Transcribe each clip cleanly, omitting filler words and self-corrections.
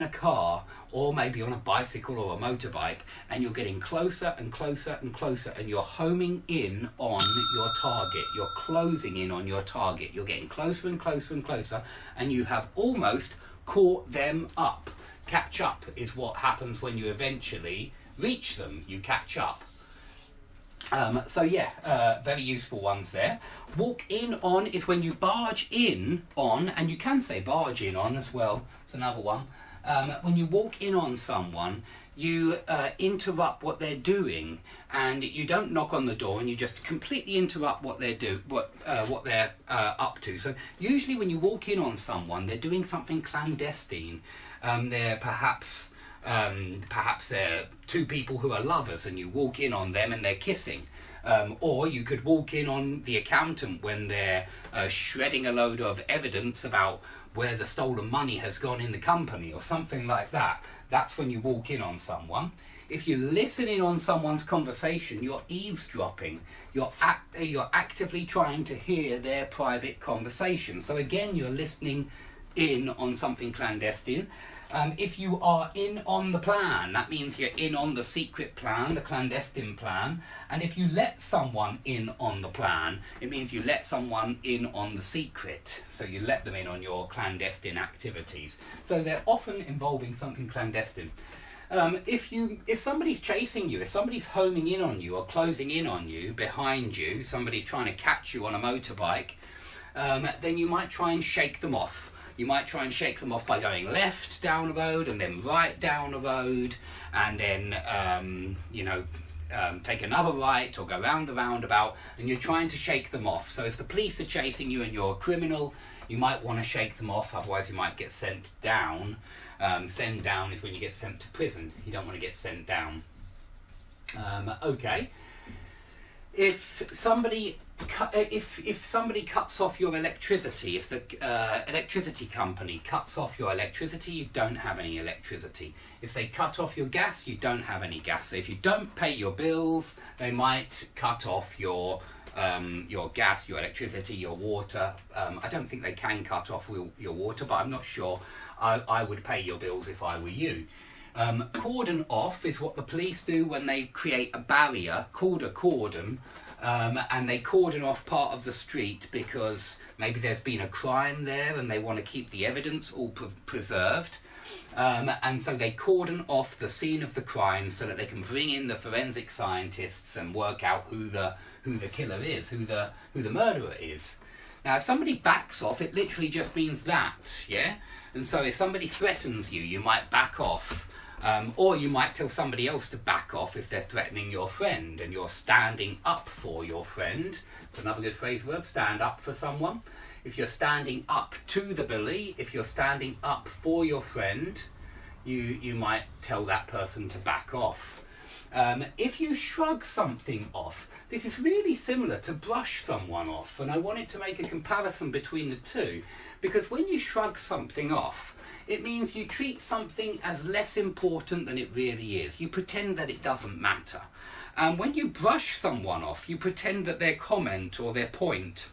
a car or maybe on a bicycle or a motorbike, and you're getting closer and closer and closer, and you're homing in on your target. You're closing in on your target. You're getting closer and closer and closer, and you have almost caught them up. Catch up is what happens when you eventually reach them. You catch up. So yeah, very useful ones there. Walk in on is when you barge in on, and you can say barge in on as well. It's another one. When you walk in on someone, you interrupt what they're doing, and you don't knock on the door, and you just completely interrupt what they're up to. So usually when you walk in on someone, they're doing something clandestine. They're perhaps they're two people who are lovers, and you walk in on them and they're kissing. Or you could walk in on the accountant when they're shredding a load of evidence about where the stolen money has gone in the company or something like that. That's when you walk in on someone. If you listen in on someone's conversation, you're eavesdropping. You're actively trying to hear their private conversation. So again, you're listening in on something clandestine. If you are in on the plan, that means you're in on the secret plan, the clandestine plan. And if you let someone in on the plan, it means you let someone in on the secret. So you let them in on your clandestine activities. So they're often involving something clandestine. If somebody's chasing you, if somebody's homing in on you or closing in on you, behind you, somebody's trying to catch you on a motorbike, then you might try and shake them off. You might try and shake them off by going left down the road and then right down the road, and then take another right or go round the roundabout, and you're trying to shake them off. So if the police are chasing you and you're a criminal, you might want to shake them off, otherwise you might get sent down. Send down is when you get sent to prison. You don't want to get sent down. Okay. If somebody cuts off your electricity, if the electricity company cuts off your electricity, you don't have any electricity. If they cut off your gas, you don't have any gas. So if you don't pay your bills, they might cut off your gas, your electricity, your water. I don't think they can cut off your water, but I'm not sure. I would pay your bills if I were you. Cordon off is what the police do when they create a barrier called a cordon, and they cordon off part of the street because maybe there's been a crime there and they want to keep the evidence all preserved. And so they cordon off the scene of the crime so that they can bring in the forensic scientists and work out who the killer is, who the murderer is. Now, if somebody backs off, it literally just means that, yeah? And so if somebody threatens you, you might back off. Or you might tell somebody else to back off if they're threatening your friend, and you're standing up for your friend. It's another good phrase verb, stand up for someone. If you're standing up to the bully, if you're standing up for your friend, you might tell that person to back off. If you shrug something off, this is really similar to brush someone off, and I wanted to make a comparison between the two, because when you shrug something off, it means you treat something as less important than it really is. You pretend that it doesn't matter. And when you brush someone off, you pretend that their comment or their point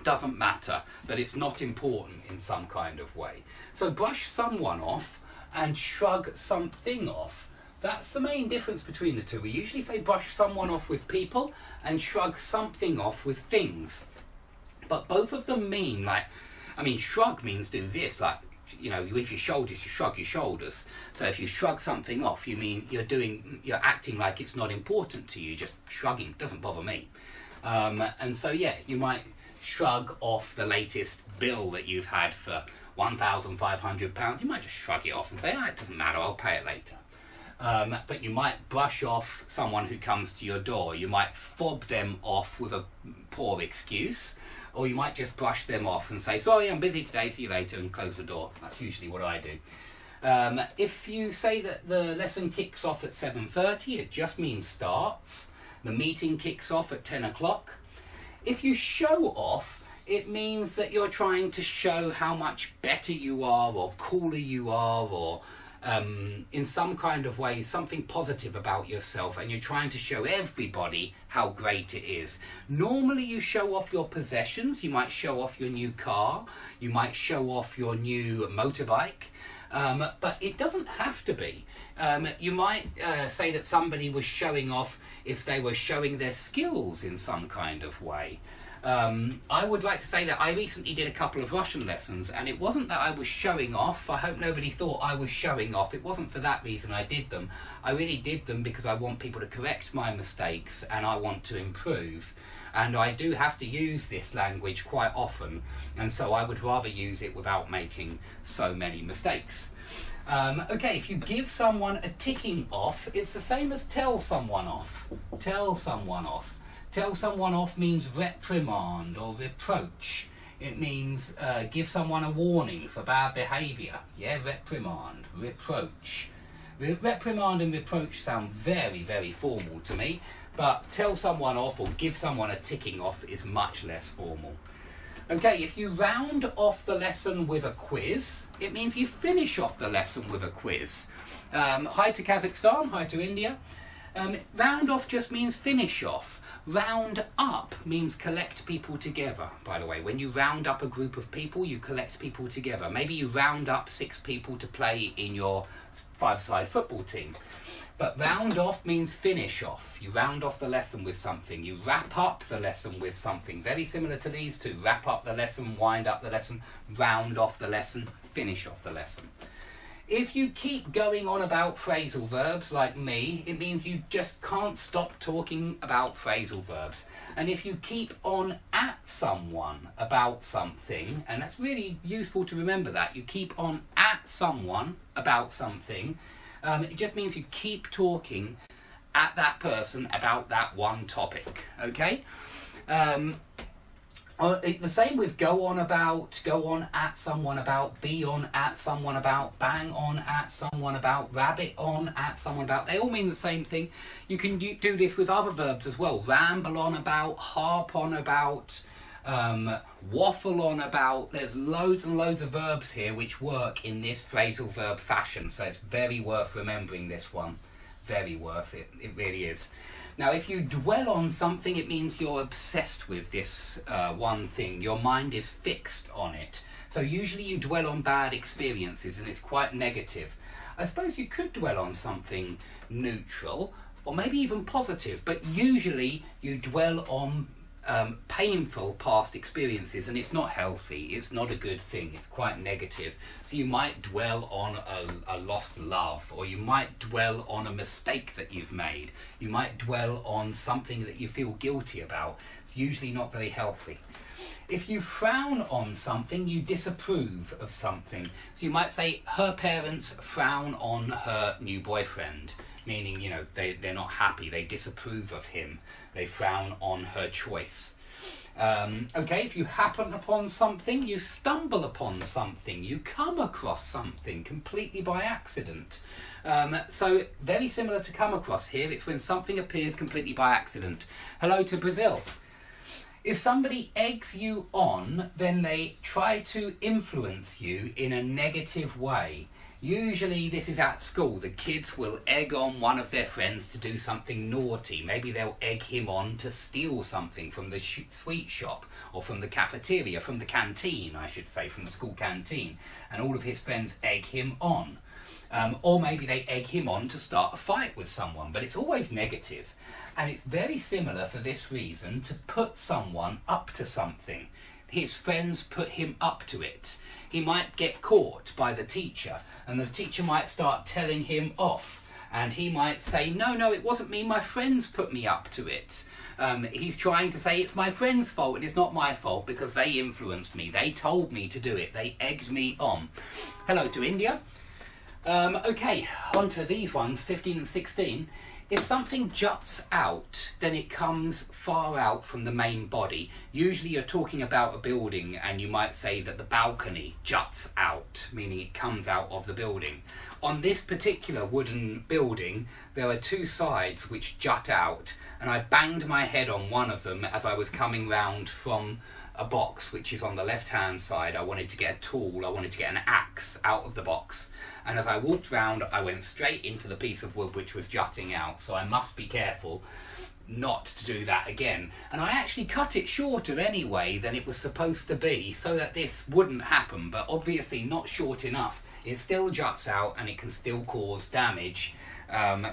doesn't matter, that it's not important in some kind of way. So brush someone off and shrug something off. That's the main difference between the two. We usually say brush someone off with people and shrug something off with things. But both of them mean shrug means do this, like, with your shoulders, you shrug your shoulders. So if you shrug something off, you mean you're acting like it's not important to you, just shrugging, doesn't bother me. And so, yeah, you might shrug off the latest bill that you've had for £1,500. You might just shrug it off and say, it doesn't matter, I'll pay it later. But you might brush off someone who comes to your door. You might fob them off with a poor excuse, or you might just brush them off and say, sorry, I'm busy today, see you later, and close the door. That's usually what I do. If you say that the lesson kicks off at 7:30, it just means starts. The meeting kicks off at 10 o'clock. If you show off, it means that you're trying to show how much better you are, or cooler you are, or in some kind of way, something positive about yourself, and you're trying to show everybody how great it is. Normally you show off your possessions. You might show off your new car, you might show off your new motorbike, But it doesn't have to be. You might say that somebody was showing off if they were showing their skills in some kind of way. I would like to say that I recently did a couple of Russian lessons, and it wasn't that I was showing off. I hope nobody thought I was showing off. It wasn't for that reason I did them. I really did them because I want people to correct my mistakes and I want to improve. And I do have to use this language quite often, and so I would rather use it without making so many mistakes. Okay, if you give someone a ticking off, it's the same as tell someone off. Tell someone off. Tell someone off means reprimand or reproach. It means give someone a warning for bad behaviour. Yeah, reprimand, reproach. Reprimand and reproach sound very, very formal to me, but tell someone off or give someone a ticking off is much less formal. Okay, if you round off the lesson with a quiz, it means you finish off the lesson with a quiz. Hi to Kazakhstan, hi to India. Round off just means finish off. Round up means collect people together, by the way. When you round up a group of people, you collect people together. Maybe you round up 6 people to play in your 5-side football team. But round off means finish off. You round off the lesson with something. You wrap up the lesson with something. Very similar to these two. Wrap up the lesson, wind up the lesson, round off the lesson, finish off the lesson. If you keep going on about phrasal verbs like me, it means you just can't stop talking about phrasal verbs. And if you keep on at someone about something, and that's really useful to remember that, you keep on at someone about something, it just means you keep talking at that person about that one topic, okay? The same with go on about, go on at someone about, be on at someone about, bang on at someone about, rabbit on at someone about. They all mean the same thing. You can do this with other verbs as well. Ramble on about, harp on about, waffle on about. There's loads and loads of verbs here which work in this phrasal verb fashion. So it's very worth remembering this one. Very worth it. It really is. Now, if you dwell on something, it means you're obsessed with this one thing. Your mind is fixed on it. So usually you dwell on bad experiences and it's quite negative. I suppose you could dwell on something neutral or maybe even positive, but usually you dwell on painful past experiences, and it's not healthy, it's not a good thing, it's quite negative. So you might dwell on a lost love, or you might dwell on a mistake that you've made, you might dwell on something that you feel guilty about. It's usually not very healthy. If you frown on something, you disapprove of something. So you might say, her parents frown on her new boyfriend, meaning, you know, they're not happy, they disapprove of him, they frown on her choice. Okay, if you happen upon something, you stumble upon something, you come across something completely by accident. So very similar to come across here, it's when something appears completely by accident. Hello to Brazil. If somebody eggs you on, then they try to influence you in a negative way. Usually this is at school. The kids will egg on one of their friends to do something naughty. Maybe they'll egg him on to steal something from the sweet shop, or from the cafeteria, from the canteen, I should say, from the school canteen. And all of his friends egg him on. Or maybe they egg him on to start a fight with someone, but it's always negative. And it's very similar for this reason to put someone up to something. His friends put him up to it. He might get caught by the teacher, and the teacher might start telling him off, and he might say, no, it wasn't me, my friends put me up to it. He's trying to say it's my friend's fault and it's not my fault because they influenced me, they told me to do it, they egged me on. Hello to India. Okay, on to these ones, 15 and 16. If something juts out, then it comes far out from the main body. Usually you're talking about a building and you might say that the balcony juts out, meaning it comes out of the building. On this particular wooden building, there are 2 sides which jut out, and I banged my head on one of them as I was coming round from a box which is on the left hand side. I wanted to get a tool, I wanted to get an axe out of the box, and as I walked round I went straight into the piece of wood which was jutting out, so I must be careful not to do that again. And I actually cut it shorter anyway than it was supposed to be so that this wouldn't happen, but obviously not short enough. It still juts out and it can still cause damage.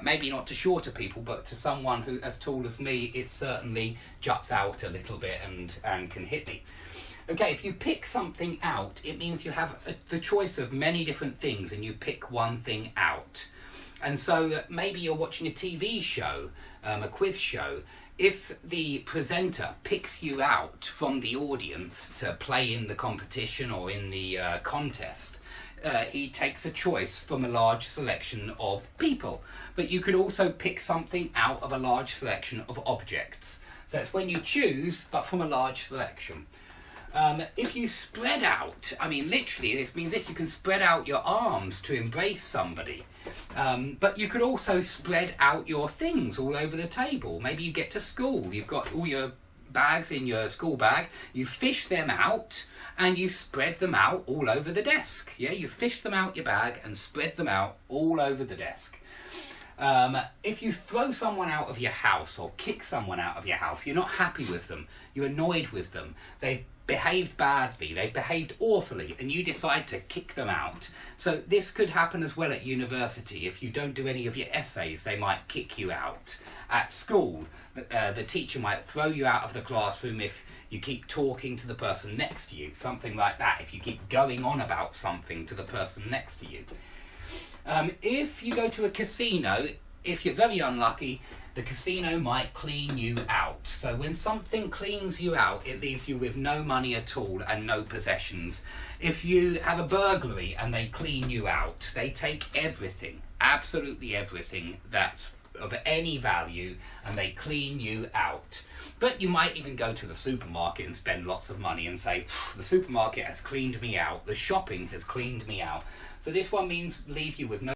Maybe not to shorter people, but to someone who as tall as me, it certainly juts out a little bit and can hit me. Okay, if you pick something out, it means you have the choice of many different things and you pick one thing out. And so maybe you're watching a TV show, a quiz show. If the presenter picks you out from the audience to play in the competition or in the contest, he takes a choice from a large selection of people. But you could also pick something out of a large selection of objects. So it's when you choose, but from a large selection. If you spread out, I mean literally this means this, you can spread out your arms to embrace somebody. But you could also spread out your things all over the table. Maybe you get to school, you've got all your bags in your school bag, you fish them out and you spread them out all over the desk. Yeah, you fish them out your bag and spread them out all over the desk. If you throw someone out of your house or kick someone out of your house, you're not happy with them, you're annoyed with them, they've behaved badly, they've behaved awfully, and you decide to kick them out. So this could happen as well at university. If you don't do any of your essays, they might kick you out. At school, the teacher might throw you out of the classroom if you keep talking to the person next to you, something like that, if you keep going on about something to the person next to you. If you go to a casino, if you're very unlucky, the casino might clean you out. So when something cleans you out, it leaves you with no money at all and no possessions. If you have a burglary and they clean you out, they take everything, absolutely everything that's of any value, and they clean you out. But you might even go to the supermarket and spend lots of money and say, the supermarket has cleaned me out, the shopping has cleaned me out. So this one means leave you with no